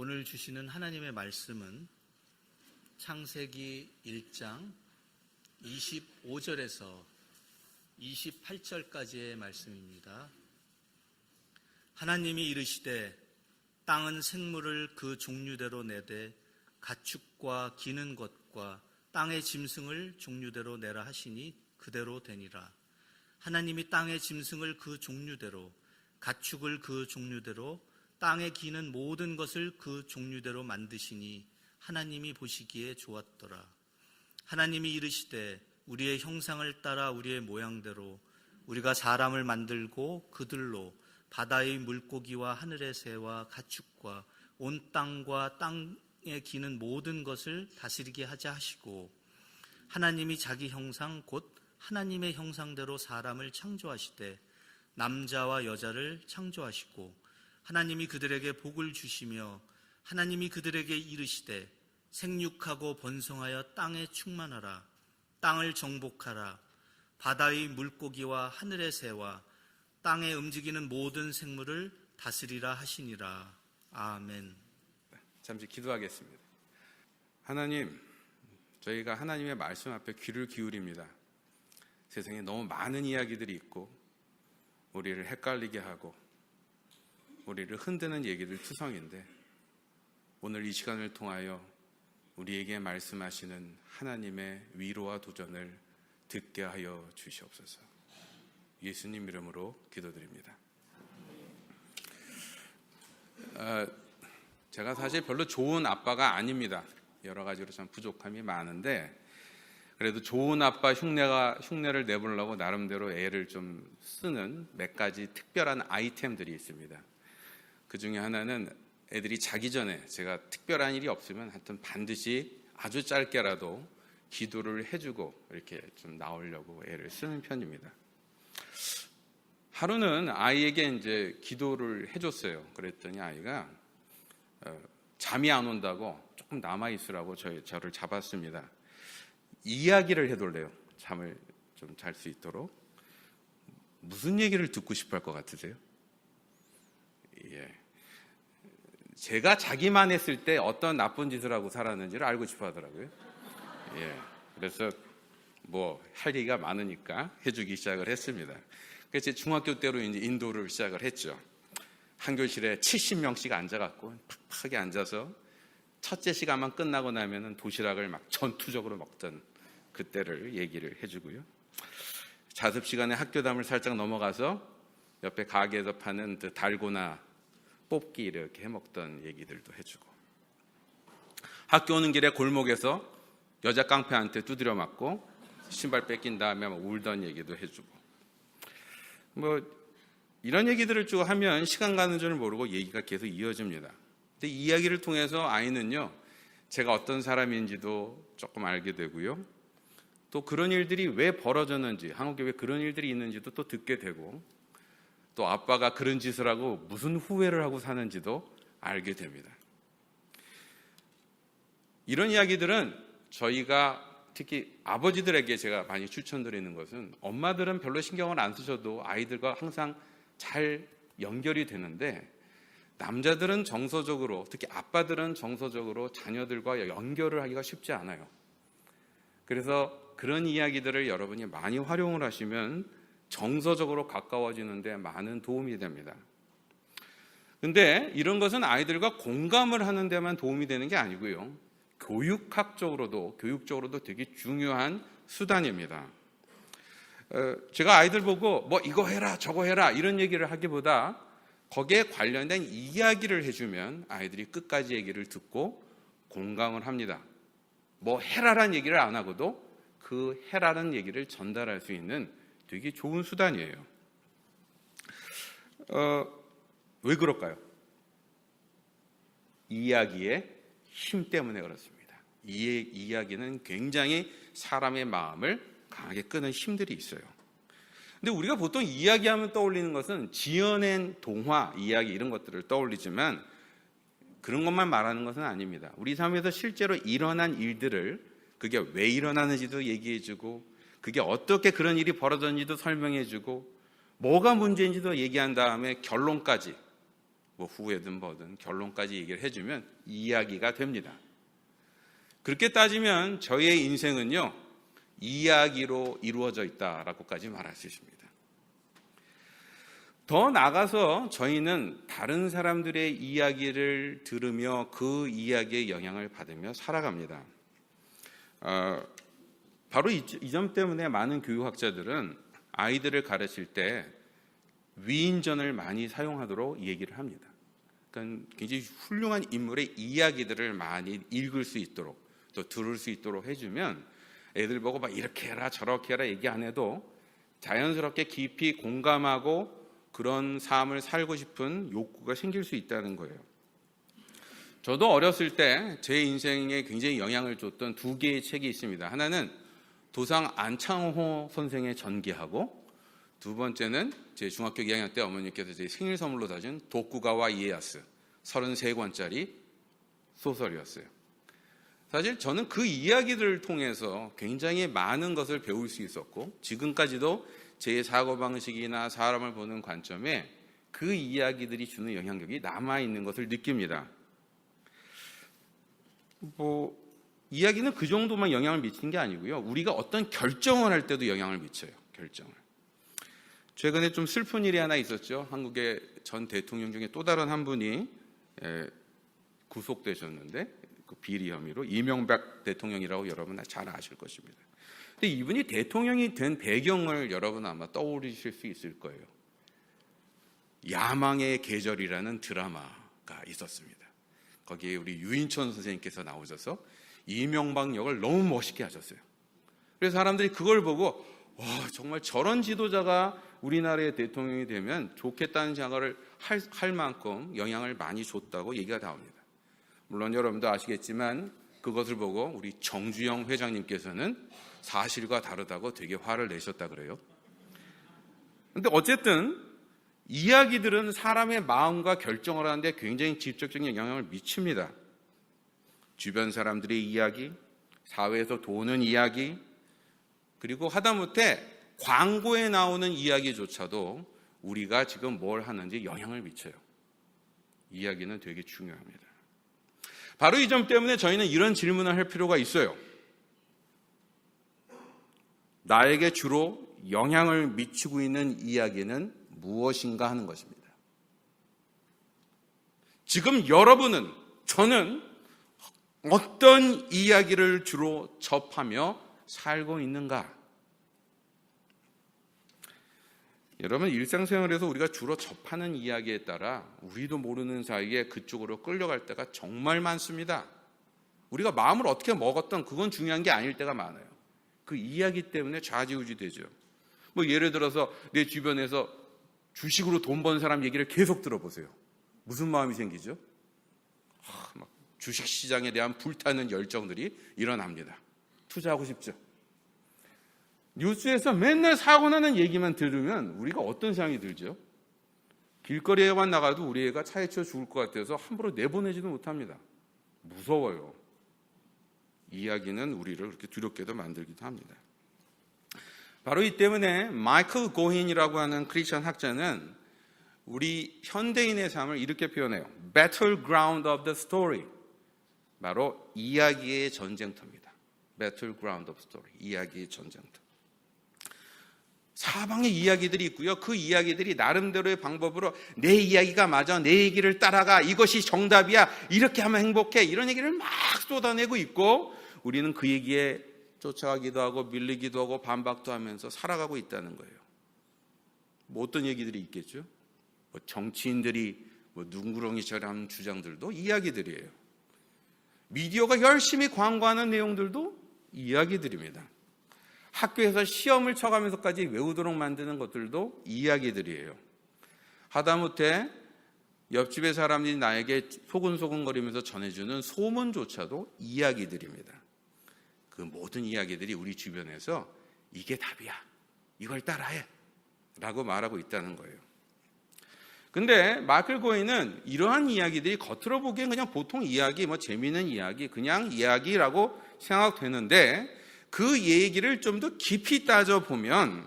오늘 주시는 하나님의 말씀은 창세기 1장 25절에서 28절까지의 말씀입니다. 하나님이 이르시되 땅은 생물을 그 종류대로 내되 가축과 기는 것과 땅의 짐승을 종류대로 내라 하시니 그대로 되니라. 하나님이 땅의 짐승을 그 종류대로, 가축을 그 종류대로, 땅에 기는 모든 것을 그 종류대로 만드시니 하나님이 보시기에 좋았더라. 하나님이 이르시되 우리의 형상을 따라 우리의 모양대로 우리가 사람을 만들고 그들로 바다의 물고기와 하늘의 새와 가축과 온 땅과 땅에 기는 모든 것을 다스리게 하자 하시고, 하나님이 자기 형상 곧 하나님의 형상대로 사람을 창조하시되 남자와 여자를 창조하시고, 하나님이 그들에게 복을 주시며 하나님이 그들에게 이르시되 생육하고 번성하여 땅에 충만하라. 땅을 정복하라. 바다의 물고기와 하늘의 새와 땅에 움직이는 모든 생물을 다스리라 하시니라. 아멘. 잠시 기도하겠습니다. 하나님, 저희가 하나님의 말씀 앞에 귀를 기울입니다. 세상에 너무 많은 이야기들이 있고 우리를 헷갈리게 하고 우리를 흔드는 얘기들 투성인데, 오늘 이 시간을 통하여 우리에게 말씀하시는 하나님의 위로와 도전을 듣게 하여 주시옵소서. 예수님 이름으로 기도드립니다. 제가 사실 별로 좋은 아빠가 아닙니다. 여러 가지로 참 부족함이 많은데, 그래도 좋은 아빠 흉내를 내보려고 나름대로 애를 좀 쓰는 몇 가지 특별한 아이템들이 있습니다. 그 중에 하나는 애들이 자기 전에 제가 특별한 일이 없으면 하여튼 반드시 아주 짧게라도 기도를 해주고 이렇게 좀 나오려고 애를 쓰는 편입니다. 하루는 아이에게 이제 기도를 해줬어요. 그랬더니 아이가 잠이 안 온다고 조금 남아있으라고 저를 잡았습니다. 이야기를 해달래요. 잠을 좀 잘 수 있도록. 무슨 얘기를 듣고 싶어 할 것 같으세요? 제가 자기만 했을 때 어떤 나쁜 짓을 하고 살았는지를 알고 싶어 하더라고요. 그래서 뭐 할 얘기가 많으니까 해주기 시작을 했습니다. 그래서 중학교 때로 이제 인도를 시작을 했죠. 한 교실에 70명씩 앉아갖고 팍팍하게 앉아서 첫째 시간만 끝나고 나면은 도시락을 막 전투적으로 먹던 그때를 얘기를 해주고요. 자습 시간에 학교담을 살짝 넘어가서 옆에 가게에서 파는 그 달고나 뽑기 이렇게 해먹던 얘기들도 해주고, 학교 오는 길에 골목에서 여자 깡패한테 두드려 맞고 신발 뺏긴 다음에 막 울던 얘기도 해주고, 뭐 이런 얘기들을 쭉 하면 시간 가는 줄 모르고 얘기가 계속 이어집니다. 근데 이 이야기를 통해서 아이는요, 제가 어떤 사람인지도 조금 알게 되고요, 또 그런 일들이 왜 벌어졌는지, 한국에 왜 그런 일들이 있는지도 또 듣게 되고, 또 아빠가 그런 짓을 하고 무슨 후회를 하고 사는지도 알게 됩니다. 이런 이야기들은 저희가 특히 아버지들에게 제가 많이 추천드리는 것은, 엄마들은 별로 신경을 안 쓰셔도 아이들과 항상 잘 연결이 되는데, 남자들은 정서적으로, 특히 아빠들은 정서적으로 자녀들과 연결을 하기가 쉽지 않아요. 그래서 그런 이야기들을 여러분이 많이 활용을 하시면 정서적으로 가까워지는데 많은 도움이 됩니다. 근데 이런 것은 아이들과 공감을 하는 데만 도움이 되는 게 아니고요, 교육적으로도 되게 중요한 수단입니다. 제가 아이들 보고 뭐 이거 해라 저거 해라 이런 얘기를 하기보다 거기에 관련된 이야기를 해주면 아이들이 끝까지 얘기를 듣고 공감을 합니다. 뭐 해라라는 얘기를 안 하고도 그 해라라는 얘기를 전달할 수 있는 되게 좋은 수단이에요. 왜 그럴까요? 이야기의 힘 때문에 그렇습니다. 이 이야기는 굉장히 사람의 마음을 강하게 끄는 힘들이 있어요. 근데 우리가 보통 이야기하면 떠올리는 것은 지어낸 동화, 이야기 이런 것들을 떠올리지만 그런 것만 말하는 것은 아닙니다. 우리 삶에서 실제로 일어난 일들을, 그게 왜 일어나는지도 얘기해주고, 그게 어떻게 그런 일이 벌어졌는지도 설명해주고, 뭐가 문제인지도 얘기한 다음에 결론까지 뭐 후회든 뭐든 결론까지 얘기를 해주면 이야기가 됩니다. 그렇게 따지면 저의 인생은요, 이야기로 이루어져 있다라고까지 말할 수 있습니다. 더 나아가서 저희는 다른 사람들의 이야기를 들으며 그 이야기의 영향을 받으며 살아갑니다. 바로 이 점 때문에 많은 교육학자들은 아이들을 가르칠 때 위인전을 많이 사용하도록 얘기를 합니다. 그러니까 굉장히 훌륭한 인물의 이야기들을 많이 읽을 수 있도록 또 들을 수 있도록 해주면 애들 보고 막 이렇게 해라 저렇게 해라 얘기 안 해도 자연스럽게 깊이 공감하고 그런 삶을 살고 싶은 욕구가 생길 수 있다는 거예요. 저도 어렸을 때 제 인생에 굉장히 영향을 줬던 두 개의 책이 있습니다. 하나는 도상 안창호 선생의 전기하고, 두 번째는 제 중학교 2학년 때 어머니께서 제 생일 선물로 사준 도쿠가와 이에야스 33권짜리 소설이었어요. 사실 저는 그 이야기들을 통해서 굉장히 많은 것을 배울 수 있었고, 지금까지도 제 사고방식이나 사람을 보는 관점에 그 이야기들이 주는 영향력이 남아있는 것을 느낍니다. 이야기는 그 정도만 영향을 미치는 게 아니고요. 우리가 어떤 결정을 할 때도 영향을 미쳐요. 결정을. 최근에 좀 슬픈 일이 하나 있었죠. 한국의 전 대통령 중에 또 다른 한 분이 구속되셨는데 그 비리 혐의로 이명박 대통령이라고 여러분 잘 아실 것입니다. 근데 이분이 대통령이 된 배경을 여러분 아마 떠올리실 수 있을 거예요. 야망의 계절이라는 드라마가 있었습니다. 거기에 우리 유인천 선생님께서 나오셔서 이명박 역을 너무 멋있게 하셨어요. 그래서 사람들이 그걸 보고 와, 정말 저런 지도자가 우리나라의 대통령이 되면 좋겠다는 생각을 할 만큼 영향을 많이 줬다고 얘기가 나옵니다. 물론 여러분도 아시겠지만 그것을 보고 우리 정주영 회장님께서는 사실과 다르다고 되게 화를 내셨다 그래요. 그런데 어쨌든 이야기들은 사람의 마음과 결정을 하는데 굉장히 직접적인 영향을 미칩니다. 주변 사람들의 이야기, 사회에서 도는 이야기, 그리고 하다못해 광고에 나오는 이야기조차도 우리가 지금 뭘 하는지 영향을 미쳐요. 이야기는 되게 중요합니다. 바로 이 점 때문에 저희는 이런 질문을 할 필요가 있어요. 나에게 주로 영향을 미치고 있는 이야기는 무엇인가 하는 것입니다. 지금 여러분은, 저는 어떤 이야기를 주로 접하며 살고 있는가? 여러분, 일상생활에서 우리가 주로 접하는 이야기에 따라 우리도 모르는 사이에 그쪽으로 끌려갈 때가 정말 많습니다. 우리가 마음을 어떻게 먹었던 그건 중요한 게 아닐 때가 많아요. 그 이야기 때문에 좌지우지 되죠. 예를 들어서 내 주변에서 주식으로 돈 번 사람 얘기를 계속 들어보세요. 무슨 마음이 생기죠? 막 주식시장에 대한 불타는 열정들이 일어납니다. 투자하고 싶죠. 뉴스에서 맨날 사고 나는 얘기만 들으면 우리가 어떤 생각이 들죠? 길거리에만 나가도 우리 애가 차에 치여 죽을 것 같아서 함부로 내보내지도 못합니다. 무서워요. 이야기는 우리를 그렇게 두렵게도 만들기도 합니다. 바로 이 때문에 마이클 고힌이라고 하는 크리스천 학자는 우리 현대인의 삶을 이렇게 표현해요. Battleground of the story. 바로 이야기의 전쟁터입니다. Battleground of story. 이야기의 전쟁터. 사방에 이야기들이 있고요. 그 이야기들이 나름대로의 방법으로 내 이야기가 맞아, 내 얘기를 따라가, 이것이 정답이야, 이렇게 하면 행복해, 이런 얘기를 막 쏟아내고 있고, 우리는 그 얘기에 쫓아가기도 하고 밀리기도 하고 반박도 하면서 살아가고 있다는 거예요. 어떤 얘기들이 있겠죠? 정치인들이 눈구렁이처럼 주장들도 이야기들이에요. 미디어가 열심히 광고하는 내용들도 이야기들입니다. 학교에서 시험을 쳐가면서까지 외우도록 만드는 것들도 이야기들이에요. 하다못해 옆집의 사람들이 나에게 소근소근거리면서 전해주는 소문조차도 이야기들입니다. 그 모든 이야기들이 우리 주변에서 이게 답이야, 이걸 따라해 라고 말하고 있다는 거예요. 근데 마이클 고힌은 이러한 이야기들이 겉으로 보기엔 그냥 보통 이야기, 재미있는 이야기, 그냥 이야기라고 생각되는데 그 얘기를 좀 더 깊이 따져보면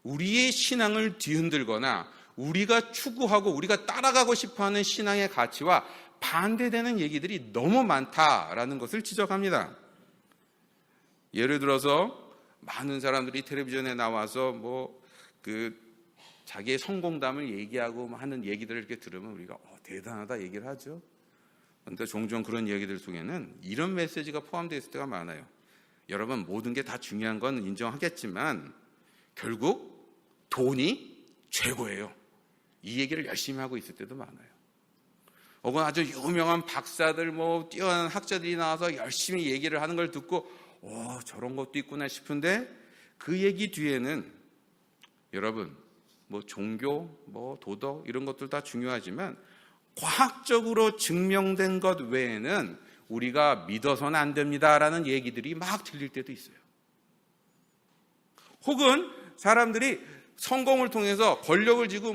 우리의 신앙을 뒤흔들거나 우리가 추구하고 우리가 따라가고 싶어하는 신앙의 가치와 반대되는 얘기들이 너무 많다라는 것을 지적합니다. 예를 들어서 많은 사람들이 텔레비전에 나와서 자기의 성공담을 얘기하고 하는 얘기들을 이렇게 들으면 우리가 대단하다 얘기를 하죠. 그런데 종종 그런 얘기들 속에는 이런 메시지가 포함되어 있을 때가 많아요. 여러분, 모든 게 다 중요한 건 인정하겠지만 결국 돈이 최고예요. 이 얘기를 열심히 하고 있을 때도 많아요. 혹은 아주 유명한 박사들, 뛰어난 학자들이 나와서 열심히 얘기를 하는 걸 듣고 저런 것도 있구나 싶은데 그 얘기 뒤에는 여러분, 종교, 도덕 이런 것들 다 중요하지만 과학적으로 증명된 것 외에는 우리가 믿어서는 안 됩니다라는 얘기들이 막 들릴 때도 있어요. 혹은 사람들이 성공을 통해서 권력을 쥐고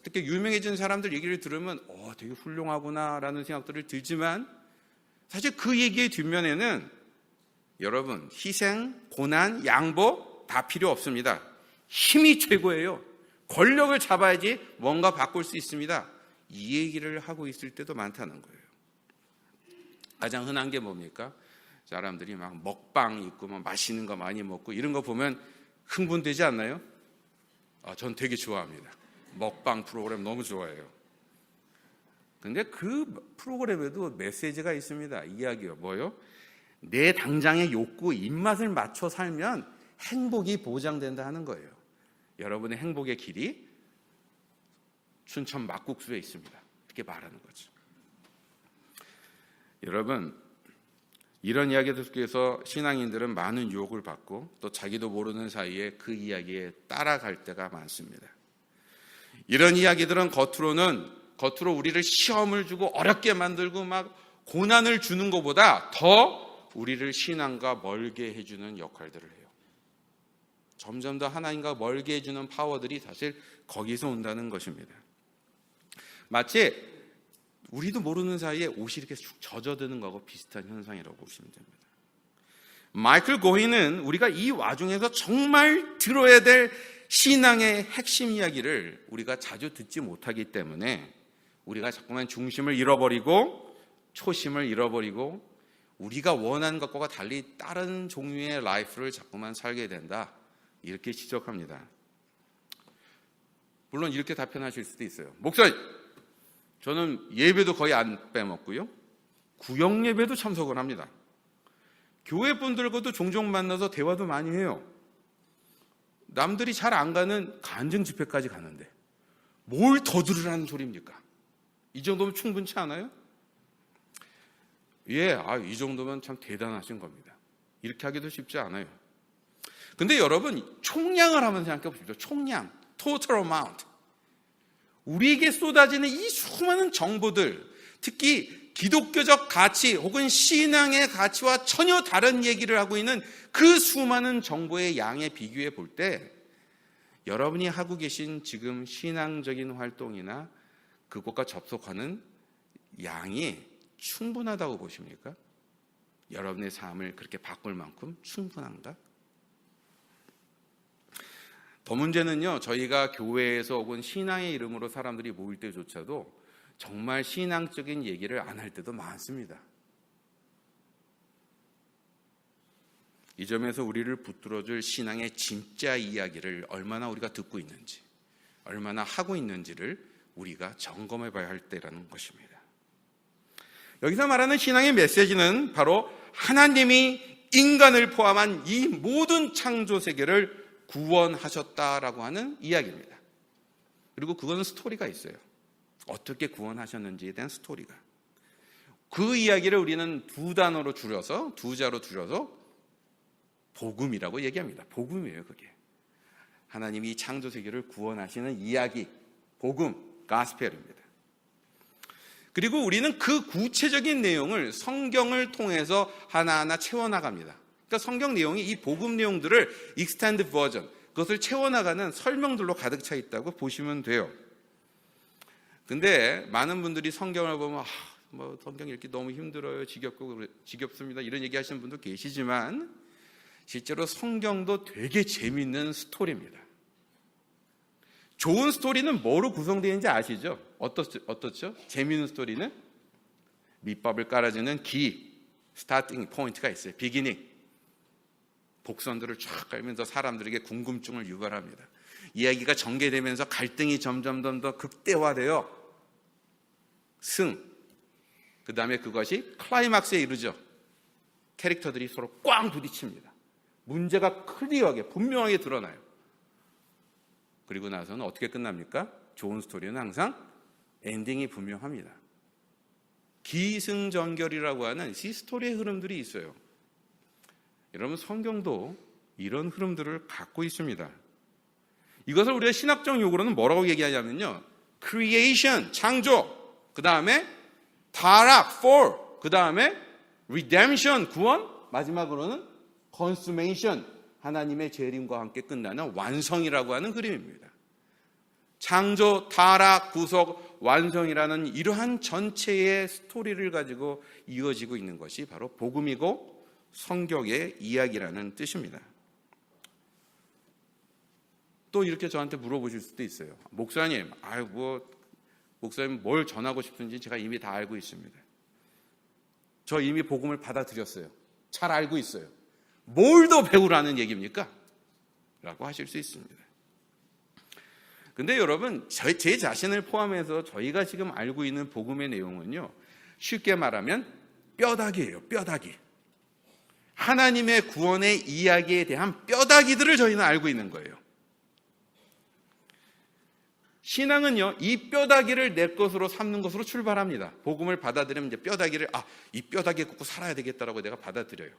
특히 유명해진 사람들 얘기를 들으면 되게 훌륭하구나라는 생각들을 들지만 사실 그 얘기의 뒷면에는 여러분, 희생, 고난, 양보 다 필요 없습니다. 힘이 최고예요. 권력을 잡아야지 뭔가 바꿀 수 있습니다. 이 얘기를 하고 있을 때도 많다는 거예요. 가장 흔한 게 뭡니까? 사람들이 막 먹방 있고 맛있는 거 많이 먹고 이런 거 보면 흥분되지 않나요? 전 되게 좋아합니다. 먹방 프로그램 너무 좋아해요. 근데 그 프로그램에도 메시지가 있습니다. 이야기요. 뭐요? 내 당장의 욕구, 입맛을 맞춰 살면 행복이 보장된다 하는 거예요. 여러분의 행복의 길이 춘천 막국수에 있습니다. 이렇게 말하는 거죠. 여러분, 이런 이야기들 속에서 신앙인들은 많은 유혹을 받고 또 자기도 모르는 사이에 그 이야기에 따라갈 때가 많습니다. 이런 이야기들은 겉으로 우리를 시험을 주고 어렵게 만들고 고난을 주는 것보다 더 우리를 신앙과 멀게 해주는 역할들을 해요. 점점 더 하나님과 멀게 해주는 파워들이 사실 거기서 온다는 것입니다. 마치 우리도 모르는 사이에 옷이 이렇게 쑥 젖어드는 거하고 비슷한 현상이라고 보시면 됩니다. 마이클 고힌은 우리가 이 와중에서 정말 들어야 될 신앙의 핵심 이야기를 우리가 자주 듣지 못하기 때문에 우리가 자꾸만 중심을 잃어버리고 초심을 잃어버리고 우리가 원하는 것과 달리 다른 종류의 라이프를 자꾸만 살게 된다. 이렇게 지적합니다. 물론 이렇게 답변하실 수도 있어요. 목사님, 저는 예배도 거의 안 빼먹고요. 구역 예배도 참석을 합니다. 교회 분들과도 종종 만나서 대화도 많이 해요. 남들이 잘 안 가는 간증 집회까지 가는데 뭘 더 들으라는 소리입니까? 이 정도면 충분치 않아요? 이 정도면 참 대단하신 겁니다. 이렇게 하기도 쉽지 않아요. 근데 여러분, 총량을 한번 생각해 보십시오. 총량, total amount. 우리에게 쏟아지는 이 수많은 정보들, 특히 기독교적 가치 혹은 신앙의 가치와 전혀 다른 얘기를 하고 있는 그 수많은 정보의 양에 비교해 볼 때 여러분이 하고 계신 지금 신앙적인 활동이나 그것과 접속하는 양이 충분하다고 보십니까? 여러분의 삶을 그렇게 바꿀 만큼 충분한가? 더 문제는요, 저희가 교회에서 혹은 신앙의 이름으로 사람들이 모일 때조차도 정말 신앙적인 얘기를 안 할 때도 많습니다. 이 점에서 우리를 붙들어줄 신앙의 진짜 이야기를 얼마나 우리가 듣고 있는지, 얼마나 하고 있는지를 우리가 점검해 봐야 할 때라는 것입니다. 여기서 말하는 신앙의 메시지는 바로 하나님이 인간을 포함한 이 모든 창조 세계를 구원하셨다라고 하는 이야기입니다. 그리고 그거는 스토리가 있어요. 어떻게 구원하셨는지에 대한 스토리가. 그 이야기를 우리는 두 자로 줄여서 복음이라고 얘기합니다. 복음이에요, 그게. 하나님이 창조 세계를 구원하시는 이야기, 복음, 가스펠입니다. 그리고 우리는 그 구체적인 내용을 성경을 통해서 하나하나 채워나갑니다. 그러니까 성경 내용이 이 복음 내용들을 익스텐드 버전, 그것을 채워나가는 설명들로 가득 차 있다고 보시면 돼요. 근데 많은 분들이 성경을 보면 성경 읽기 너무 힘들어요, 지겹습니다, 이런 얘기 하시는 분도 계시지만 실제로 성경도 되게 재밌는 스토리입니다. 좋은 스토리는 뭐로 구성되는지 아시죠? 어떻죠? 재미있는 스토리는 밑밥을 깔아주는 스타팅 포인트가 있어요. 비기닝. 복선들을 쫙 깔면서 사람들에게 궁금증을 유발합니다. 이야기가 전개되면서 갈등이 점점 더 극대화되어 그 다음에 그것이 클라이막스에 이르죠. 캐릭터들이 서로 꽝 부딪힙니다. 문제가 클리어하게 분명하게 드러나요. 그리고 나서는 어떻게 끝납니까? 좋은 스토리는 항상 엔딩이 분명합니다. 기승전결이라고 하는 이 스토리의 흐름들이 있어요. 여러분, 성경도 이런 흐름들을 갖고 있습니다. 이것을 우리가 신학적 용어로는 뭐라고 얘기하냐면요, creation, 창조, 그 다음에 타락, fall, 그 다음에 redemption, 구원, 마지막으로는 consummation, 하나님의 재림과 함께 끝나는 완성이라고 하는 그림입니다. 창조, 타락, 구속, 완성이라는 이러한 전체의 스토리를 가지고 이어지고 있는 것이 바로 복음이고 성경의 이야기라는 뜻입니다. 또 이렇게 저한테 물어보실 수도 있어요. 목사님, 목사님 뭘 전하고 싶은지 제가 이미 다 알고 있습니다. 저 이미 복음을 받아들였어요. 잘 알고 있어요. 뭘 더 배우라는 얘기입니까? 라고 하실 수 있습니다. 근데 여러분, 제 자신을 포함해서 저희가 지금 알고 있는 복음의 내용은요, 쉽게 말하면 뼈다귀예요. 뼈다귀. 하나님의 구원의 이야기에 대한 뼈다귀들을 저희는 알고 있는 거예요. 신앙은요, 이 뼈다귀를 내 것으로 삼는 것으로 출발합니다. 복음을 받아들이면 이제 뼈다귀를, 이 뼈다귀에 꽂고 살아야 되겠다라고 내가 받아들여요.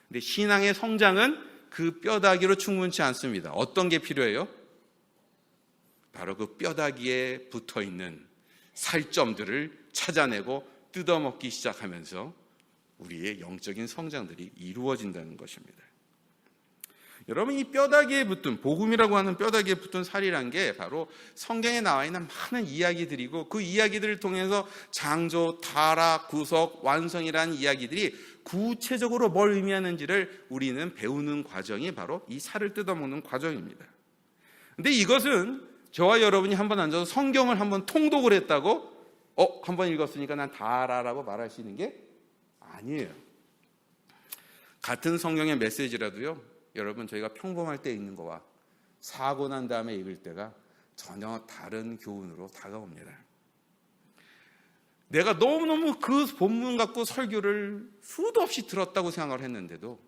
근데 신앙의 성장은 그 뼈다귀로 충분치 않습니다. 어떤 게 필요해요? 바로 그 뼈다귀에 붙어 있는 살점들을 찾아내고 뜯어먹기 시작하면서 우리의 영적인 성장들이 이루어진다는 것입니다. 여러분, 이 뼈다귀에 붙은, 복음이라고 하는 뼈다귀에 붙은 살이란 게 바로 성경에 나와 있는 많은 이야기들이고, 그 이야기들을 통해서 창조, 타락, 구속, 완성이라는 이야기들이 구체적으로 뭘 의미하는지를 우리는 배우는 과정이 바로 이 살을 뜯어먹는 과정입니다. 근데 이것은 저와 여러분이 한번 앉아서 성경을 한번 통독을 했다고 한번 읽었으니까 난 다 알아라고 말할 수 있는 게 아니에요. 같은 성경의 메시지라도요, 여러분, 저희가 평범할 때 읽는 거와 사고 난 다음에 읽을 때가 전혀 다른 교훈으로 다가옵니다. 내가 너무너무 그 본문 갖고 설교를 수도 없이 들었다고 생각을 했는데도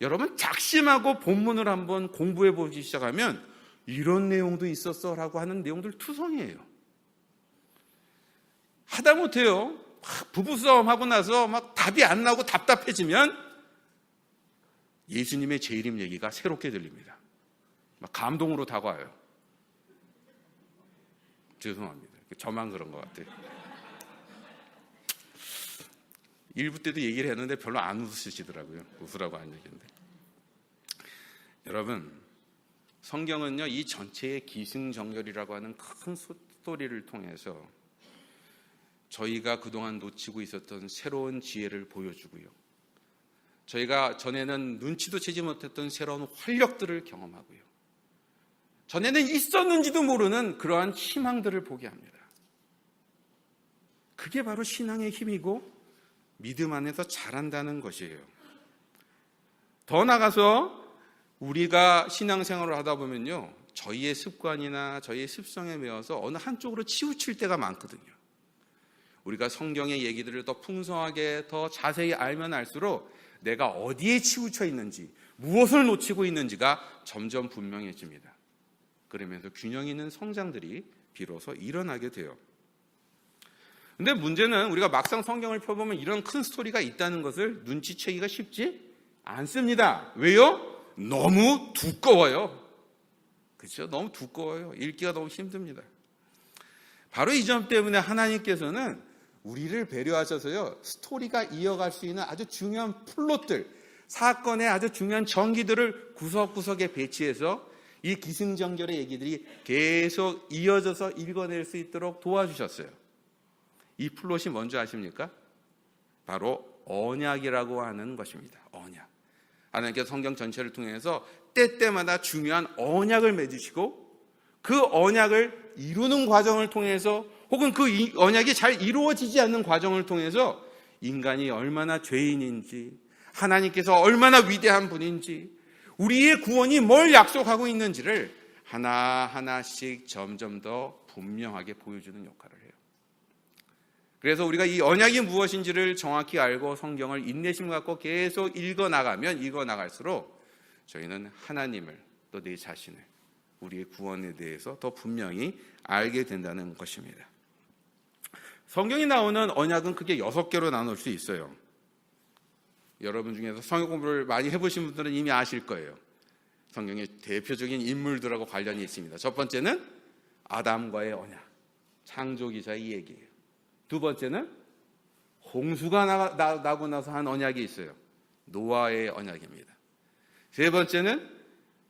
여러분, 작심하고 본문을 한번 공부해 보기 시작하면 이런 내용도 있었어 라고 하는 내용들 투성이에요. 하다못해요, 부부싸움 하고 나서 막 답이 안 나오고 답답해지면 예수님의 재림 얘기가 새롭게 들립니다. 막 감동으로 다가와요. 죄송합니다. 저만 그런 것 같아요. 1부 때도 얘기를 했는데 별로 안 웃으시더라고요. 웃으라고 안 얘기했는데. 여러분, 성경은요, 이 전체의 기승전결이라고 하는 큰 스토리를 통해서 저희가 그동안 놓치고 있었던 새로운 지혜를 보여주고요, 저희가 전에는 눈치도 채지 못했던 새로운 활력들을 경험하고요, 전에는 있었는지도 모르는 그러한 희망들을 보게 합니다. 그게 바로 신앙의 힘이고 믿음 안에서 자란다는 것이에요. 더 나아가서 우리가 신앙생활을 하다 보면요, 저희의 습관이나 저희의 습성에 매여서 어느 한쪽으로 치우칠 때가 많거든요. 우리가 성경의 얘기들을 더 풍성하게 더 자세히 알면 알수록 내가 어디에 치우쳐 있는지, 무엇을 놓치고 있는지가 점점 분명해집니다. 그러면서 균형 있는 성장들이 비로소 일어나게 돼요. 근데 문제는 우리가 막상 성경을 펴보면 이런 큰 스토리가 있다는 것을 눈치채기가 쉽지 않습니다. 왜요? 너무 두꺼워요. 그렇죠? 너무 두꺼워요. 읽기가 너무 힘듭니다. 바로 이 점 때문에 하나님께서는 우리를 배려하셔서요, 스토리가 이어갈 수 있는 아주 중요한 플롯들, 사건의 아주 중요한 전기들을 구석구석에 배치해서 이 기승전결의 얘기들이 계속 이어져서 읽어낼 수 있도록 도와주셨어요. 이 플롯이 뭔지 아십니까? 바로 언약이라고 하는 것입니다. 언약. 하나님께서 성경 전체를 통해서 때때마다 중요한 언약을 맺으시고 그 언약을 이루는 과정을 통해서 혹은 그 언약이 잘 이루어지지 않는 과정을 통해서 인간이 얼마나 죄인인지, 하나님께서 얼마나 위대한 분인지, 우리의 구원이 뭘 약속하고 있는지를 하나하나씩 점점 더 분명하게 보여주는 역할을 해요. 그래서 우리가 이 언약이 무엇인지를 정확히 알고 성경을 인내심 갖고 계속 읽어나갈수록 저희는 하나님을 또 내 자신을, 우리의 구원에 대해서 더 분명히 알게 된다는 것입니다. 성경에 나오는 언약은 크게 6개로 나눌 수 있어요. 여러분 중에서 성경 공부를 많이 해보신 분들은 이미 아실 거예요. 성경의 대표적인 인물들하고 관련이 있습니다. 첫 번째는 아담과의 언약, 창조기사의 이 얘기예요. 두 번째는 홍수가 나고 나서 한 언약이 있어요. 노아의 언약입니다. 세 번째는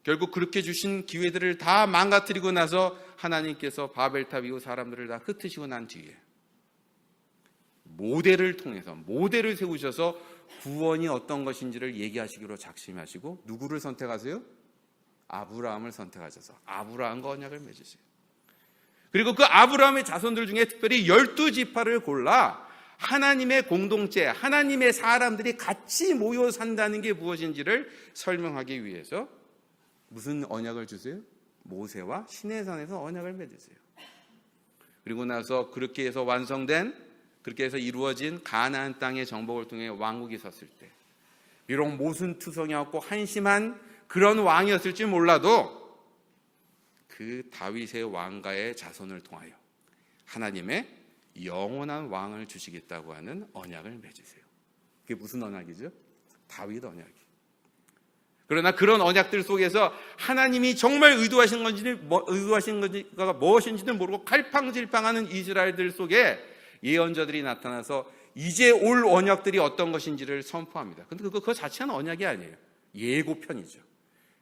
결국 그렇게 주신 기회들을 다 망가뜨리고 나서 하나님께서 바벨탑 이후 사람들을 다 흩으시고 난 뒤에 모델을 통해서, 모델을 세우셔서 구원이 어떤 것인지를 얘기하시기로 작심하시고 누구를 선택하세요? 아브라함을 선택하셔서 아브라함과 언약을 맺으세요. 그리고 그 아브라함의 자손들 중에 특별히 12지파를 골라 하나님의 공동체, 하나님의 사람들이 같이 모여 산다는 게 무엇인지를 설명하기 위해서 무슨 언약을 주세요? 모세와 시내산에서 언약을 맺으세요. 그리고 나서 그렇게 해서 그렇게 해서 이루어진 가나안 땅의 정복을 통해 왕국이 섰을 때, 비록 모순투성이었고 한심한 그런 왕이었을지 몰라도 그 다윗의 왕가의 자손을 통하여 하나님의 영원한 왕을 주시겠다고 하는 언약을 맺으세요. 그게 무슨 언약이죠? 다윗 언약이. 그러나 그런 언약들 속에서 하나님이 정말 의도하신 건지가 무엇인지는 모르고 갈팡질팡하는 이스라엘들 속에 예언자들이 나타나서 이제 올 언약들이 어떤 것인지를 선포합니다. 근데 그거 자체는 언약이 아니에요. 예고편이죠.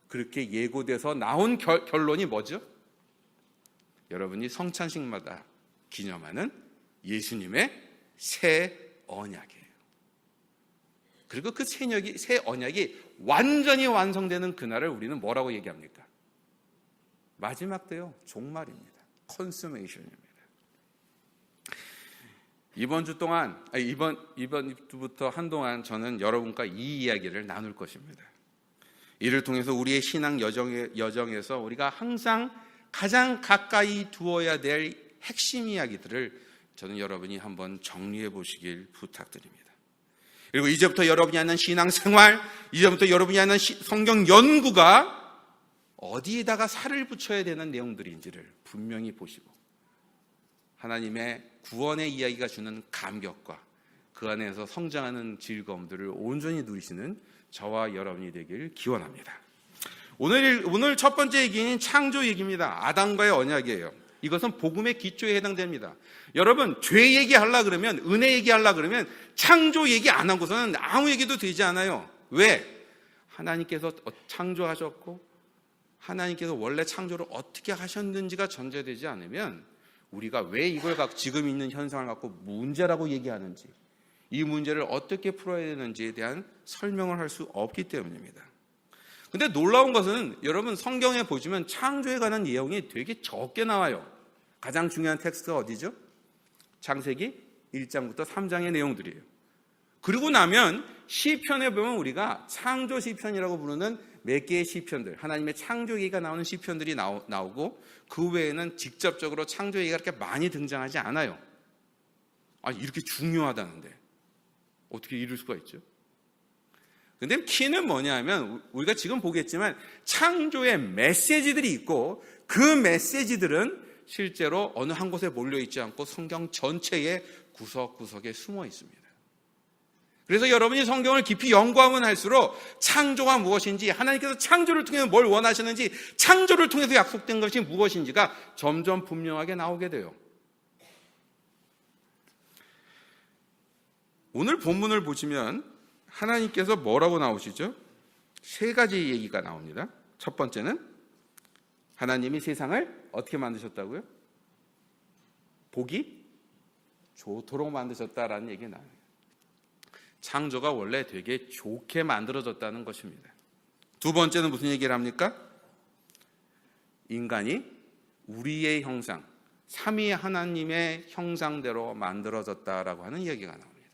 그렇게 예고돼서 나온 결론이 뭐죠? 여러분이 성찬식마다 기념하는 예수님의 새 언약이에요. 그리고 그 새 언약이 완전히 완성되는 그날을 우리는 뭐라고 얘기합니까? 마지막 때요, 종말입니다. 컨수메이션입니다. 이번 주부터 한동안 저는 여러분과 이 이야기를 나눌 것입니다. 이를 통해서 우리의 신앙 여정에서 우리가 항상 가장 가까이 두어야 될 핵심 이야기들을 저는 여러분이 한번 정리해 보시길 부탁드립니다. 그리고 이제부터 여러분이 하는 신앙생활, 이제부터 여러분이 하는 성경 연구가 어디에다가 살을 붙여야 되는 내용들인지를 분명히 보시고 하나님의 구원의 이야기가 주는 감격과 그 안에서 성장하는 즐거움들을 온전히 누리시는 저와 여러분이 되길 기원합니다. 오늘 첫 번째 얘기는 창조 얘기입니다. 아담과의 언약이에요. 이것은 복음의 기초에 해당됩니다. 여러분, 죄 얘기하려고 그러면, 은혜 얘기하려고 그러면 창조 얘기 안 하고서는 아무 얘기도 되지 않아요. 왜? 하나님께서 창조하셨고 하나님께서 원래 창조를 어떻게 하셨는지가 전제되지 않으면 우리가 왜 이걸 갖고 지금 있는 현상을 갖고 문제라고 얘기하는지, 이 문제를 어떻게 풀어야 되는지에 대한 설명을 할 수 없기 때문입니다. 근데 놀라운 것은 여러분 성경에 보시면 창조에 관한 내용이 되게 적게 나와요. 가장 중요한 텍스트가 어디죠? 창세기 1장부터 3장의 내용들이에요. 그리고 나면 시편에 보면 우리가 창조 시편이라고 부르는 몇 개의 시편들, 하나님의 창조 얘기가 나오는 시편들이 나오고 그 외에는 직접적으로 창조 얘기가 그렇게 많이 등장하지 않아요. 이렇게 중요하다는데 어떻게 이룰 수가 있죠? 근데 키는 뭐냐면 우리가 지금 보겠지만 창조의 메시지들이 있고 그 메시지들은 실제로 어느 한 곳에 몰려있지 않고 성경 전체의 구석구석에 숨어 있습니다. 그래서 여러분이 성경을 깊이 연구하면 할수록 창조가 무엇인지, 하나님께서 창조를 통해서 뭘 원하시는지, 창조를 통해서 약속된 것이 무엇인지가 점점 분명하게 나오게 돼요. 오늘 본문을 보시면 하나님께서 뭐라고 나오시죠? 세 가지 얘기가 나옵니다. 첫 번째는 하나님이 세상을 어떻게 만드셨다고요? 보기 좋도록 만드셨다라는 얘기가 나와요. 창조가 원래 되게 좋게 만들어졌다는 것입니다. 두 번째는 무슨 얘기를 합니까? 인간이 우리의 형상, 삼위 하나님의 형상대로 만들어졌다라고 하는 얘기가 나옵니다.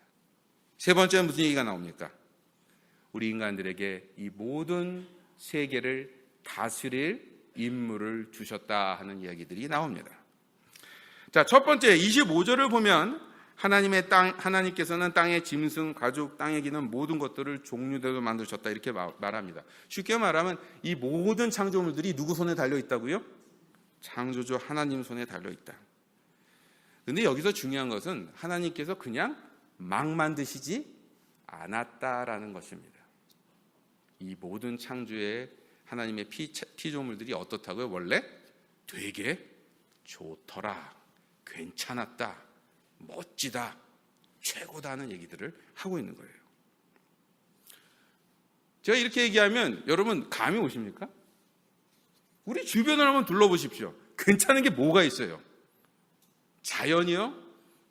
세 번째는 무슨 얘기가 나옵니까? 우리 인간들에게 이 모든 세계를 다스릴 임무를 주셨다 하는 이야기들이 나옵니다. 자, 첫 번째 25절을 보면 하나님께서는 땅의 짐승, 가죽, 땅에 기는 모든 것들을 종류대로 만드셨다 이렇게 말합니다. 쉽게 말하면 이 모든 창조물들이 누구 손에 달려 있다고요? 창조주 하나님 손에 달려 있다. 근데 여기서 중요한 것은 하나님께서 그냥 막 만드시지 않았다라는 것입니다. 이 모든 창조의 하나님의 피조물들이 어떻다고요? 원래 되게 좋더라, 괜찮았다, 멋지다, 최고다 하는 얘기들을 하고 있는 거예요. 제가 이렇게 얘기하면 여러분 감이 오십니까? 우리 주변을 한번 둘러보십시오. 괜찮은 게 뭐가 있어요? 자연이요?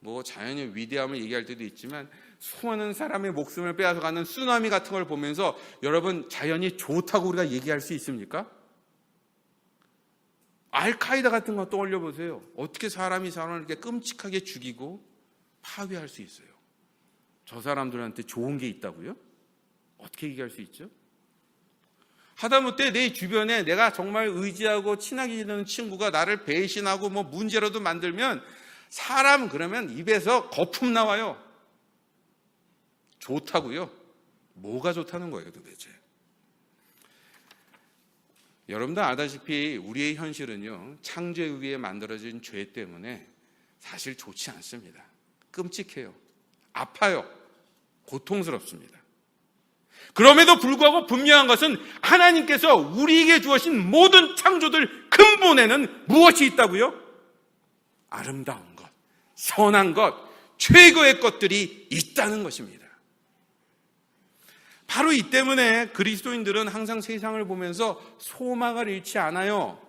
뭐 자연의 위대함을 얘기할 때도 있지만 수많은 사람의 목숨을 빼앗아가는 쓰나미 같은 걸 보면서 여러분 자연이 좋다고 우리가 얘기할 수 있습니까? 알카이다 같은 거 떠올려 보세요. 어떻게 사람을 이렇게 끔찍하게 죽이고 파괴할 수 있어요? 저 사람들한테 좋은 게 있다고요? 어떻게 얘기할 수 있죠? 하다못해 내 주변에 내가 정말 의지하고 친하게 지내는 친구가 나를 배신하고 뭐 문제라도 만들면 사람 그러면 입에서 거품 나와요. 좋다고요? 뭐가 좋다는 거예요 도대체? 여러분도 아다시피 우리의 현실은요, 창조에 의해 만들어진 죄 때문에 사실 좋지 않습니다. 끔찍해요. 아파요. 고통스럽습니다. 그럼에도 불구하고 분명한 것은 하나님께서 우리에게 주어진 모든 창조들 근본에는 무엇이 있다고요? 아름다운 것, 선한 것, 최고의 것들이 있다는 것입니다. 바로 이 때문에 그리스도인들은 항상 세상을 보면서 소망을 잃지 않아요.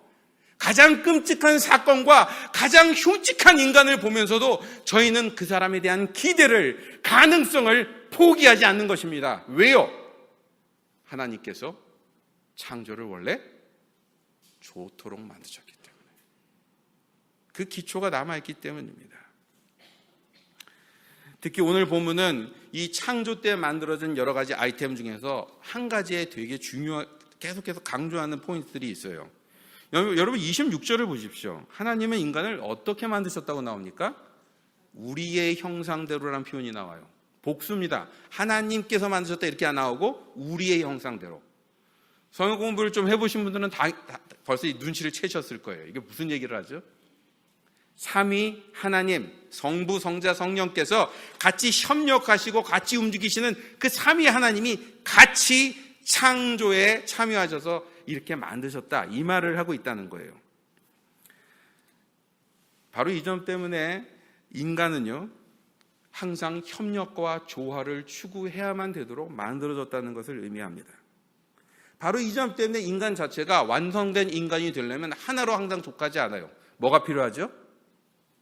가장 끔찍한 사건과 가장 흉측한 인간을 보면서도 저희는 그 사람에 대한 기대를, 가능성을 포기하지 않는 것입니다. 왜요? 하나님께서 창조를 원래 좋도록 만드셨기 때문에. 그 기초가 남아있기 때문입니다. 특히 오늘 본문은 이 창조 때 만들어진 여러 가지 아이템 중에서 한 가지에 되게 계속해서 강조하는 포인트들이 있어요. 여러분 26절을 보십시오. 하나님은 인간을 어떻게 만드셨다고 나옵니까? 우리의 형상대로라는 표현이 나와요. 복수입니다. 하나님께서 만드셨다 이렇게 안 나오고 우리의 형상대로. 성경 공부를 좀 해보신 분들은 다 벌써 이 눈치를 채셨을 거예요. 이게 무슨 얘기를 하죠? 삼위 하나님, 성부, 성자, 성령께서 같이 협력하시고 같이 움직이시는 그 삼위 하나님이 같이 창조에 참여하셔서 이렇게 만드셨다. 이 말을 하고 있다는 거예요. 바로 이 점 때문에 인간은요, 항상 협력과 조화를 추구해야만 되도록 만들어졌다는 것을 의미합니다. 바로 이 점 때문에 인간 자체가 완성된 인간이 되려면 하나로 항상 족하지 않아요. 뭐가 필요하죠?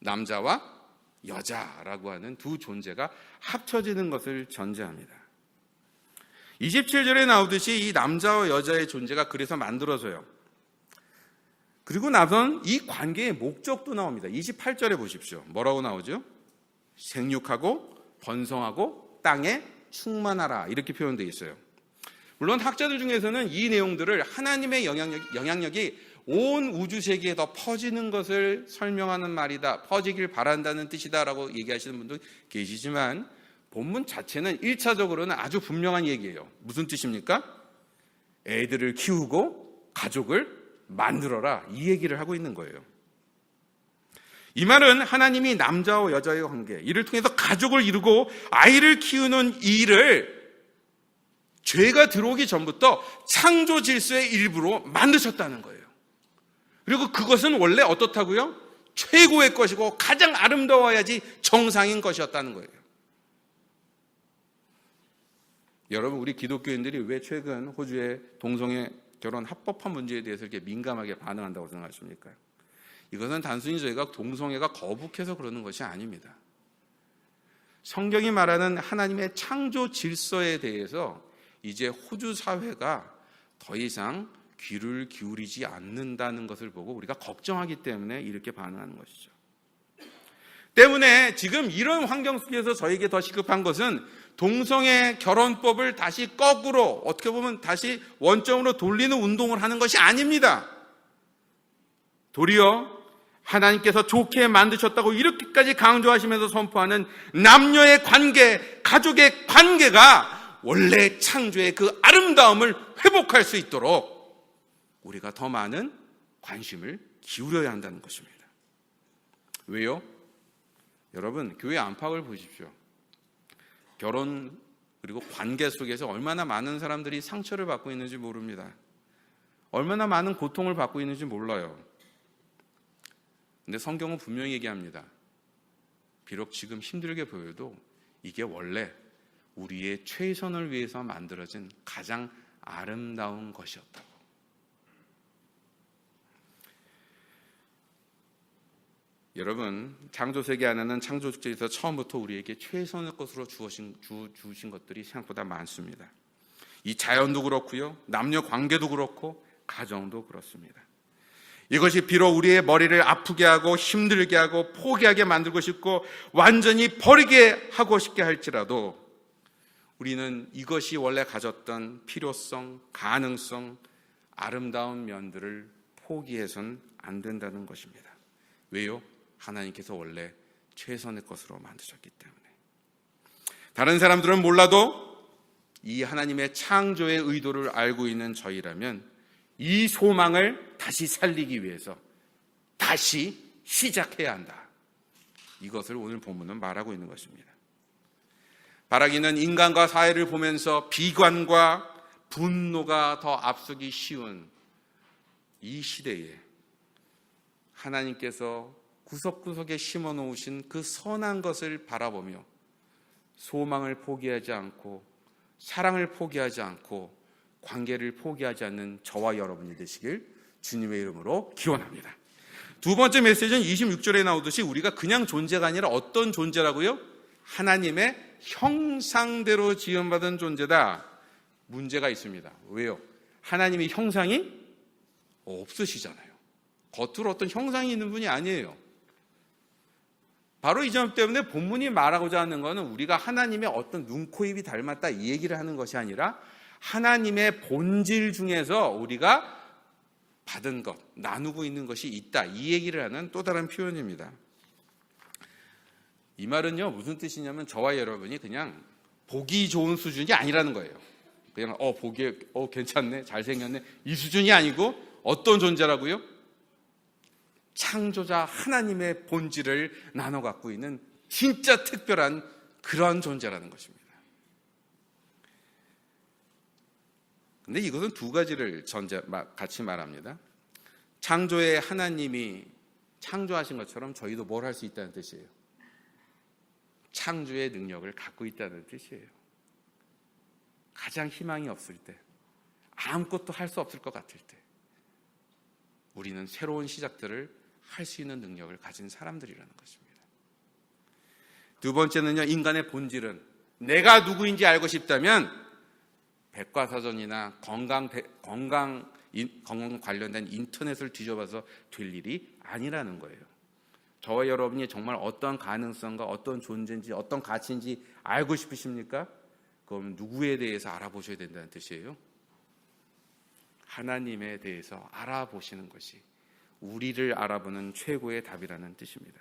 남자와 여자라고 하는 두 존재가 합쳐지는 것을 전제합니다. 27절에 나오듯이 이 남자와 여자의 존재가 그래서 만들어져요. 그리고 나선 이 관계의 목적도 나옵니다. 28절에 보십시오. 뭐라고 나오죠? 생육하고 번성하고 땅에 충만하라 이렇게 표현되어 있어요. 물론 학자들 중에서는 이 내용들을 하나님의 영향력이 온 우주 세계에 더 퍼지는 것을 설명하는 말이다, 퍼지길 바란다는 뜻이다라고 얘기하시는 분도 계시지만 본문 자체는 1차적으로는 아주 분명한 얘기예요. 무슨 뜻입니까? 애들을 키우고 가족을 만들어라 이 얘기를 하고 있는 거예요. 이 말은 하나님이 남자와 여자의 관계, 이를 통해서 가족을 이루고 아이를 키우는 이 일을 죄가 들어오기 전부터 창조 질서의 일부로 만드셨다는 거예요. 그리고 그것은 원래 어떻다고요? 최고의 것이고 가장 아름다워야지 정상인 것이었다는 거예요. 여러분, 우리 기독교인들이 왜 최근 호주의 동성애 결혼 합법화 문제에 대해서 이렇게 민감하게 반응한다고 생각하십니까? 이것은 단순히 저희가 동성애가 거북해서 그러는 것이 아닙니다. 성경이 말하는 하나님의 창조 질서에 대해서 이제 호주 사회가 더 이상 귀를 기울이지 않는다는 것을 보고 우리가 걱정하기 때문에 이렇게 반응하는 것이죠. 때문에 지금 이런 환경 속에서 저에게 더 시급한 것은 동성애 결혼법을 다시 거꾸로, 어떻게 보면 다시 원점으로 돌리는 운동을 하는 것이 아닙니다. 도리어 하나님께서 좋게 만드셨다고 이렇게까지 강조하시면서 선포하는 남녀의 관계, 가족의 관계가 원래 창조의 그 아름다움을 회복할 수 있도록 우리가 더 많은 관심을 기울여야 한다는 것입니다. 왜요? 여러분, 교회 안팎을 보십시오. 결혼 그리고 관계 속에서 얼마나 많은 사람들이 상처를 받고 있는지 모릅니다. 얼마나 많은 고통을 받고 있는지 몰라요. 근데 성경은 분명히 얘기합니다. 비록 지금 힘들게 보여도 이게 원래 우리의 최선을 위해서 만들어진 가장 아름다운 것이었다고. 여러분, 창조세계 안에는 창조주께서 처음부터 우리에게 최선의 것으로 주신 것들이 생각보다 많습니다. 이 자연도 그렇고요, 남녀 관계도 그렇고 가정도 그렇습니다. 이것이 비록 우리의 머리를 아프게 하고 힘들게 하고 포기하게 만들고 싶고 완전히 버리게 하고 싶게 할지라도 우리는 이것이 원래 가졌던 필요성, 가능성, 아름다운 면들을 포기해서는 안 된다는 것입니다. 왜요? 하나님께서 원래 최선의 것으로 만드셨기 때문에. 다른 사람들은 몰라도 이 하나님의 창조의 의도를 알고 있는 저희라면 이 소망을 다시 살리기 위해서 다시 시작해야 한다. 이것을 오늘 본문은 말하고 있는 것입니다. 바라기는 인간과 사회를 보면서 비관과 분노가 더 앞서기 쉬운 이 시대에 하나님께서 구석구석에 심어놓으신 그 선한 것을 바라보며 소망을 포기하지 않고 사랑을 포기하지 않고 관계를 포기하지 않는 저와 여러분이 되시길 주님의 이름으로 기원합니다. 두 번째 메시지는 26절에 나오듯이 우리가 그냥 존재가 아니라 어떤 존재라고요? 하나님의 형상대로 지음받은 존재다. 문제가 있습니다. 왜요? 하나님이 형상이 없으시잖아요. 겉으로 어떤 형상이 있는 분이 아니에요. 바로 이 점 때문에 본문이 말하고자 하는 것은 우리가 하나님의 어떤 눈, 코, 입이 닮았다 이 얘기를 하는 것이 아니라 하나님의 본질 중에서 우리가 받은 것, 나누고 있는 것이 있다 이 얘기를 하는 또 다른 표현입니다. 이 말은요 무슨 뜻이냐면 저와 여러분이 그냥 보기 좋은 수준이 아니라는 거예요. 그냥 보기에 괜찮네, 잘생겼네 이 수준이 아니고 어떤 존재라고요? 창조자 하나님의 본질을 나눠 갖고 있는 진짜 특별한 그런 존재라는 것입니다. 근데 이것은 두 가지를 같이 말합니다. 창조의 하나님이 창조하신 것처럼 저희도 뭘 할 수 있다는 뜻이에요. 창조의 능력을 갖고 있다는 뜻이에요. 가장 희망이 없을 때, 아무것도 할 수 없을 것 같을 때 우리는 새로운 시작들을 할 수 있는 능력을 가진 사람들이라는 것입니다. 두 번째는요, 인간의 본질은 내가 누구인지 알고 싶다면 백과사전이나 건강 관련된 인터넷을 뒤져봐서 될 일이 아니라는 거예요. 저와 여러분이 정말 어떤 가능성과 어떤 존재인지 어떤 가치인지 알고 싶으십니까? 그럼 누구에 대해서 알아보셔야 된다는 뜻이에요. 하나님에 대해서 알아보시는 것이 우리를 알아보는 최고의 답이라는 뜻입니다.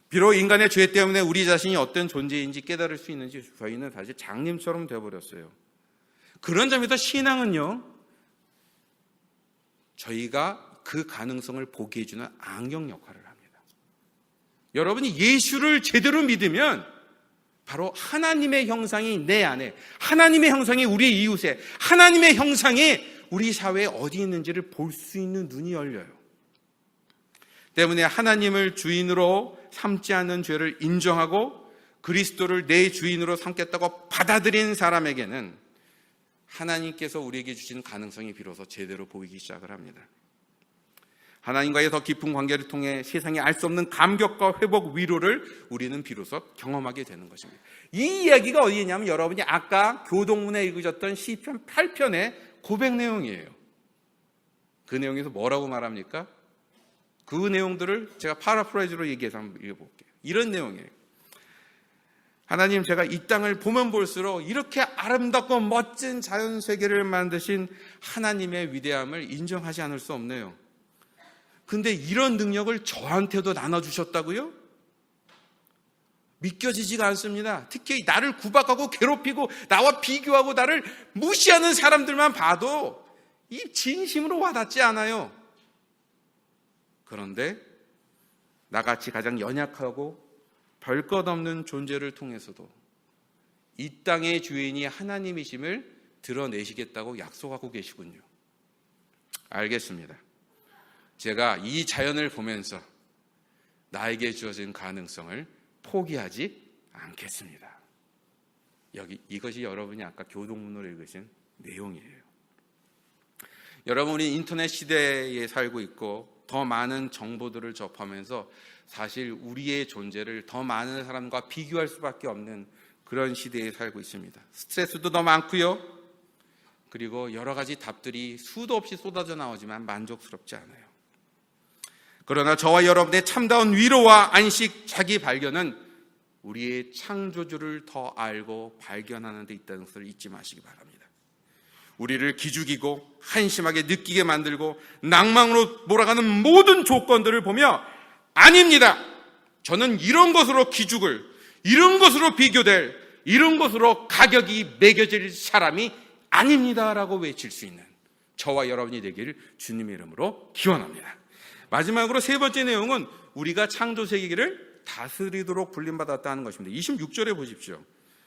비록 인간의 죄 때문에 우리 자신이 어떤 존재인지 깨달을 수 있는지 저희는 사실 장님처럼 되어버렸어요. 그런 점에서 신앙은요, 저희가 그 가능성을 보게 해주는 안경 역할을 합니다. 여러분이 예수를 제대로 믿으면 바로 하나님의 형상이 내 안에, 하나님의 형상이 우리의 이웃에, 하나님의 형상이 우리 사회에 어디 있는지를 볼 수 있는 눈이 열려요. 때문에 하나님을 주인으로 삼지 않는 죄를 인정하고 그리스도를 내 주인으로 삼겠다고 받아들인 사람에게는 하나님께서 우리에게 주신 가능성이 비로소 제대로 보이기 시작을 합니다. 하나님과의 더 깊은 관계를 통해 세상에 알 수 없는 감격과 회복, 위로를 우리는 비로소 경험하게 되는 것입니다. 이 이야기가 어디에 있냐면 여러분이 아까 교동문에 읽으셨던 시편 8편의 고백 내용이에요. 그 내용에서 뭐라고 말합니까? 그 내용들을 제가 파라프라이즈로 얘기해서 한번 읽어볼게요. 이런 내용이에요. 하나님, 제가 이 땅을 보면 볼수록 이렇게 아름답고 멋진 자연 세계를 만드신 하나님의 위대함을 인정하지 않을 수 없네요. 근데 이런 능력을 저한테도 나눠주셨다고요? 믿겨지지가 않습니다. 특히 나를 구박하고 괴롭히고 나와 비교하고 나를 무시하는 사람들만 봐도 이 진심으로 와닿지 않아요. 그런데 나같이 가장 연약하고 별것 없는 존재를 통해서도 이 땅의 주인이 하나님이심을 드러내시겠다고 약속하고 계시군요. 알겠습니다. 제가 이 자연을 보면서 나에게 주어진 가능성을 포기하지 않겠습니다. 이것이 여러분이 아까 교동문으로 읽으신 내용이에요. 여러분이 인터넷 시대에 살고 있고 더 많은 정보들을 접하면서 사실 우리의 존재를 더 많은 사람과 비교할 수밖에 없는 그런 시대에 살고 있습니다. 스트레스도 더 많고요. 그리고 여러 가지 답들이 수도 없이 쏟아져 나오지만 만족스럽지 않아요. 그러나 저와 여러분의 참다운 위로와 안식, 자기 발견은 우리의 창조주를 더 알고 발견하는 데 있다는 것을 잊지 마시기 바랍니다. 우리를 기죽이고 한심하게 느끼게 만들고 낭망으로 몰아가는 모든 조건들을 보며 아닙니다. 저는 이런 것으로 기죽을, 이런 것으로 비교될, 이런 것으로 가격이 매겨질 사람이 아닙니다라고 외칠 수 있는 저와 여러분이 되기를 주님의 이름으로 기원합니다. 마지막으로 세 번째 내용은 우리가 창조 세계를 다스리도록 불림받았다는 것입니다. 26절에 보십시오.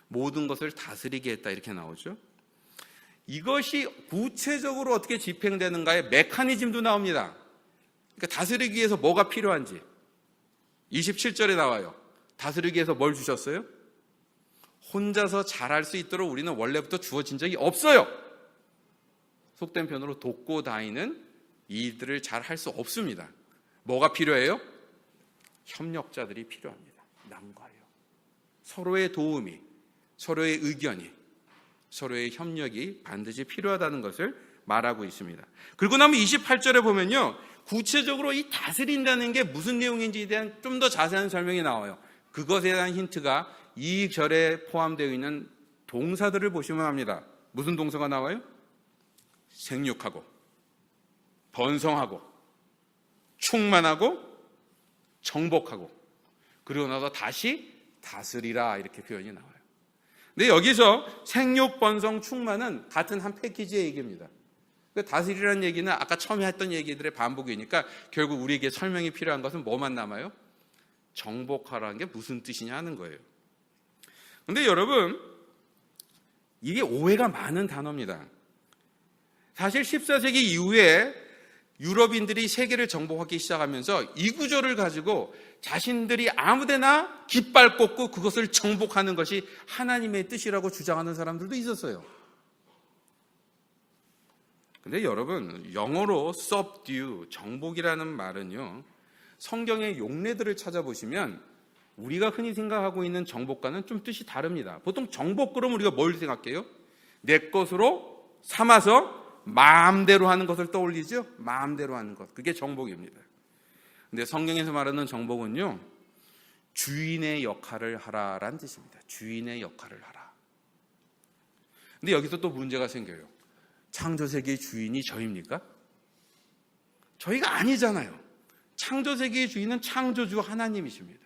모든 것을 다스리게 했다 이렇게 나오죠. 이것이 구체적으로 어떻게 집행되는가의 메커니즘도 나옵니다. 그러니까 다스리기 위해서 뭐가 필요한지 27절에 나와요. 다스리기 위해서 뭘 주셨어요? 혼자서 잘할 수 있도록 우리는 원래부터 주어진 적이 없어요. 속된 편으로 돕고 다니는 이들을 잘 할 수 없습니다. 뭐가 필요해요? 협력자들이 필요합니다. 남과요. 서로의 도움이, 서로의 의견이, 서로의 협력이 반드시 필요하다는 것을 말하고 있습니다. 그리고 나면 28절에 보면요, 구체적으로 이 다스린다는 게 무슨 내용인지에 대한 좀 더 자세한 설명이 나와요. 그것에 대한 힌트가 이 절에 포함되어 있는 동사들을 보시면 합니다. 무슨 동사가 나와요? 생육하고, 번성하고, 충만하고, 정복하고, 그리고 나서 다시 다스리라 이렇게 표현이 나와요. 근데 여기서 생육, 번성, 충만은 같은 한 패키지의 얘기입니다. 다스리라는 얘기는 아까 처음에 했던 얘기들의 반복이니까 결국 우리에게 설명이 필요한 것은 뭐만 남아요? 정복하라는 게 무슨 뜻이냐 하는 거예요. 근데 여러분, 이게 오해가 많은 단어입니다. 사실 14세기 이후에 유럽인들이 세계를 정복하기 시작하면서 이 구조를 가지고 자신들이 아무데나 깃발 꽂고 그것을 정복하는 것이 하나님의 뜻이라고 주장하는 사람들도 있었어요. 근데 여러분, 영어로 subdue, 정복이라는 말은요, 성경의 용례들을 찾아보시면 우리가 흔히 생각하고 있는 정복과는 좀 뜻이 다릅니다. 보통 정복 그러면 우리가 뭘 생각해요? 내 것으로 삼아서 마음대로 하는 것을 떠올리죠? 마음대로 하는 것. 그게 정복입니다. 근데 성경에서 말하는 정복은요, 주인의 역할을 하라라는 뜻입니다. 주인의 역할을 하라. 근데 여기서 또 문제가 생겨요. 창조세계의 주인이 저입니까? 저희가 아니잖아요. 창조세계의 주인은 창조주 하나님이십니다.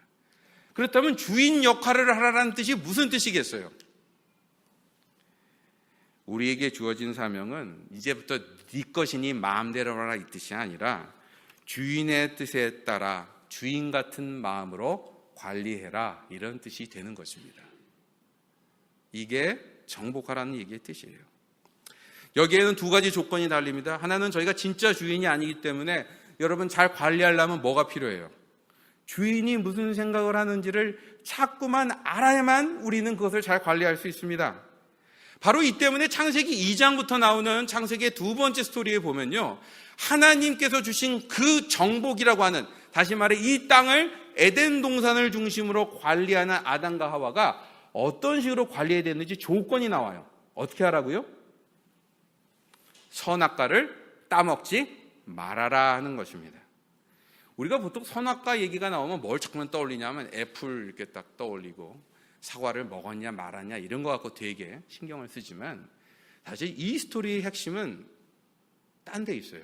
그렇다면 주인 역할을 하라는 뜻이 무슨 뜻이겠어요? 우리에게 주어진 사명은 이제부터 네 것이니 마음대로 하라 이 뜻이 아니라 주인의 뜻에 따라 주인 같은 마음으로 관리해라 이런 뜻이 되는 것입니다. 이게 정복하라는 얘기의 뜻이에요. 여기에는 두 가지 조건이 달립니다. 하나는 저희가 진짜 주인이 아니기 때문에 여러분 잘 관리하려면 뭐가 필요해요? 주인이 무슨 생각을 하는지를 자꾸만 알아야만 우리는 그것을 잘 관리할 수 있습니다. 바로 이 때문에 창세기 2장부터 나오는 창세기의 두 번째 스토리에 보면요, 하나님께서 주신 그 정복이라고 하는, 다시 말해 이 땅을 에덴 동산을 중심으로 관리하는 아담과 하와가 어떤 식으로 관리해야 되는지 조건이 나와요. 어떻게 하라고요? 선악과를 따먹지 말하라 하는 것입니다. 우리가 보통 선악과 얘기가 나오면 뭘 자꾸만 떠올리냐면 애플 이렇게 딱 떠올리고 사과를 먹었냐 말았냐 이런 거 갖고 되게 신경을 쓰지만 사실 이 스토리의 핵심은 딴 데 있어요.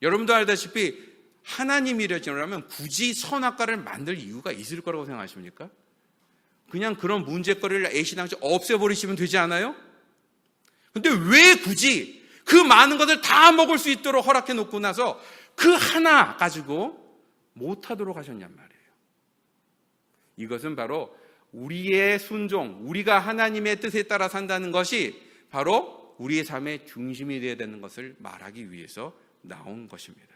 여러분도 알다시피 하나님이라면 굳이 선악과를 만들 이유가 있을 거라고 생각하십니까? 그냥 그런 문제거리를 애시당초 없애버리시면 되지 않아요? 근데 왜 굳이 그 많은 것을 다 먹을 수 있도록 허락해 놓고 나서 그 하나 가지고 못하도록 하셨냔 말이에요. 이것은 바로 우리의 순종, 우리가 하나님의 뜻에 따라 산다는 것이 바로 우리의 삶의 중심이 되어야 되는 것을 말하기 위해서 나온 것입니다.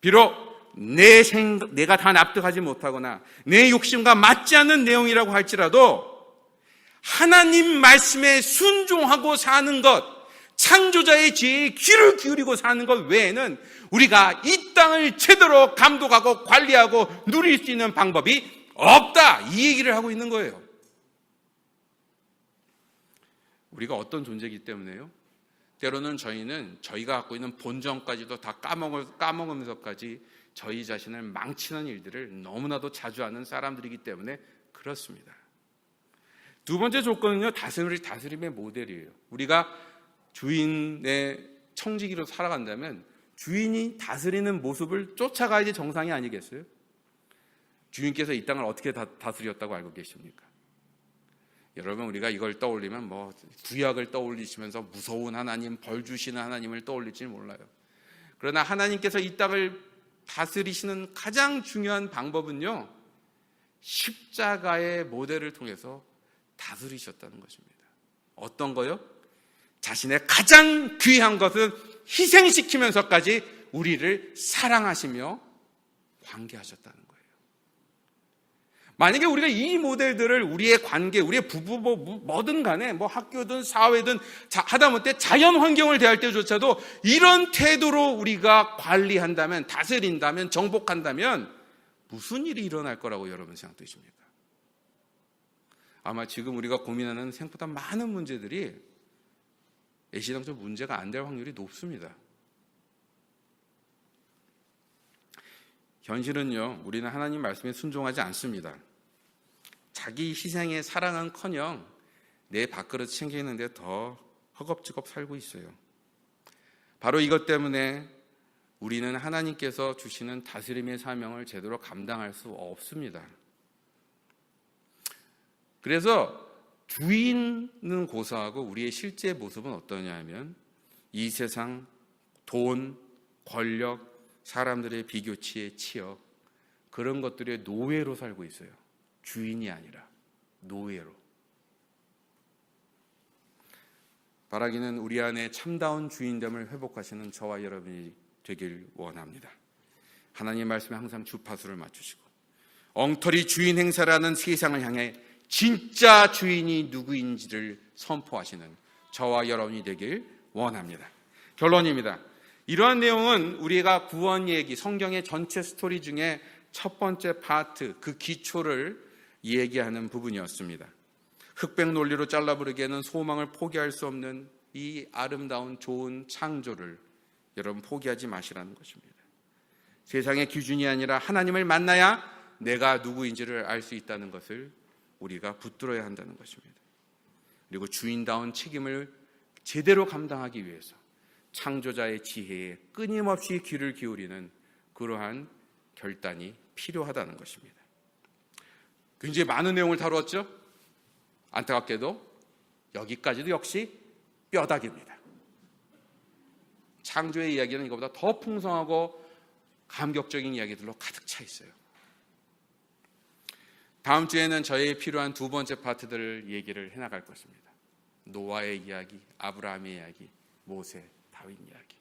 비록 내가 다 납득하지 못하거나 내 욕심과 맞지 않는 내용이라고 할지라도 하나님 말씀에 순종하고 사는 것, 창조자의 지혜에 귀를 기울이고 사는 것 외에는 우리가 이 땅을 제대로 감독하고 관리하고 누릴 수 있는 방법이 없다, 이 얘기를 하고 있는 거예요. 우리가 어떤 존재이기 때문에요? 때로는 저희는 저희가 갖고 있는 본성까지도 다 까먹으면서까지 저희 자신을 망치는 일들을 너무나도 자주 하는 사람들이기 때문에 그렇습니다. 두 번째 조건은요, 다스림의 모델이에요. 우리가 주인의 청지기로 살아간다면 주인이 다스리는 모습을 쫓아가야지 정상이 아니겠어요? 주인께서 이 땅을 어떻게 다스렸다고 알고 계십니까? 여러분, 우리가 이걸 떠올리면 구약을 떠올리시면서 무서운 하나님, 벌 주시는 하나님을 떠올릴지 몰라요. 그러나 하나님께서 이 땅을 다스리시는 가장 중요한 방법은요, 십자가의 모델을 통해서 다스리셨다는 것입니다. 어떤 거요? 자신의 가장 귀한 것은 희생시키면서까지 우리를 사랑하시며 관계하셨다는 거예요. 만약에 우리가 이 모델들을 우리의 관계, 우리의 부부 뭐든 간에 학교든 사회든 하다못해 자연 환경을 대할 때조차도 이런 태도로 우리가 관리한다면, 다스린다면, 정복한다면 무슨 일이 일어날 거라고 여러분 생각되십니까? 아마 지금 우리가 고민하는 생각보다 많은 문제들이 애시당초 문제가 안 될 확률이 높습니다. 현실은요, 우리는 하나님 말씀에 순종하지 않습니다. 자기 희생에 사랑은커녕 내 밥그릇 챙기는데 더 허겁지겁 살고 있어요. 바로 이것 때문에 우리는 하나님께서 주시는 다스림의 사명을 제대로 감당할 수 없습니다. 그래서 주인은 고사하고 우리의 실제 모습은 어떠냐 하면 이 세상 돈, 권력, 사람들의 비교치에 치여 그런 것들의 노예로 살고 있어요. 주인이 아니라 노예로. 바라기는 우리 안에 참다운 주인됨을 회복하시는 저와 여러분이 되길 원합니다. 하나님 말씀에 항상 주파수를 맞추시고 엉터리 주인 행사라는 세상을 향해 진짜 주인이 누구인지를 선포하시는 저와 여러분이 되길 원합니다. 결론입니다. 이러한 내용은 우리가 구원 얘기, 성경의 전체 스토리 중에 첫 번째 파트, 그 기초를 얘기하는 부분이었습니다. 흑백 논리로 잘라부르기에는 소망을 포기할 수 없는 이 아름다운 좋은 창조를 여러분 포기하지 마시라는 것입니다. 세상의 기준이 아니라 하나님을 만나야 내가 누구인지를 알 수 있다는 것을 우리가 붙들어야 한다는 것입니다. 그리고 주인다운 책임을 제대로 감당하기 위해서 창조자의 지혜에 끊임없이 귀를 기울이는 그러한 결단이 필요하다는 것입니다. 굉장히 많은 내용을 다루었죠? 안타깝게도 여기까지도 역시 뼈다귀입니다. 창조의 이야기는 이것보다 더 풍성하고 감격적인 이야기들로 가득 차 있어요. 다음 주에는 저에게 필요한 두 번째 파트들을 얘기를 해나갈 것입니다. 노아의 이야기, 아브라함의 이야기, 모세, 다윗 이야기.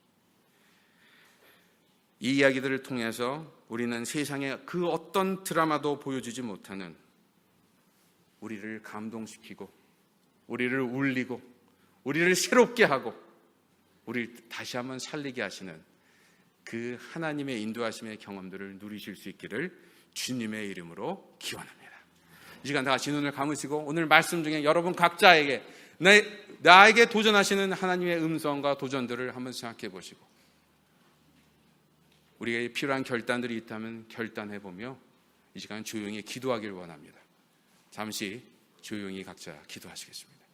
이 이야기들을 통해서 우리는 세상의 그 어떤 드라마도 보여주지 못하는 우리를 감동시키고 우리를 울리고 우리를 새롭게 하고 우리를 다시 한번 살리게 하시는 그 하나님의 인도하심의 경험들을 누리실 수 있기를 주님의 이름으로 기원합니다. 이 시간 다 같이 눈을 감으시고 오늘 말씀 중에 여러분 각자에게 나에게 도전하시는 하나님의 음성과 도전들을 한번 생각해 보시고 우리에게 필요한 결단들이 있다면 결단해보며 이 시간 조용히 기도하길 원합니다. 잠시 조용히 각자 기도하시겠습니다.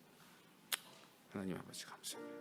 하나님 아버지 감사합니다.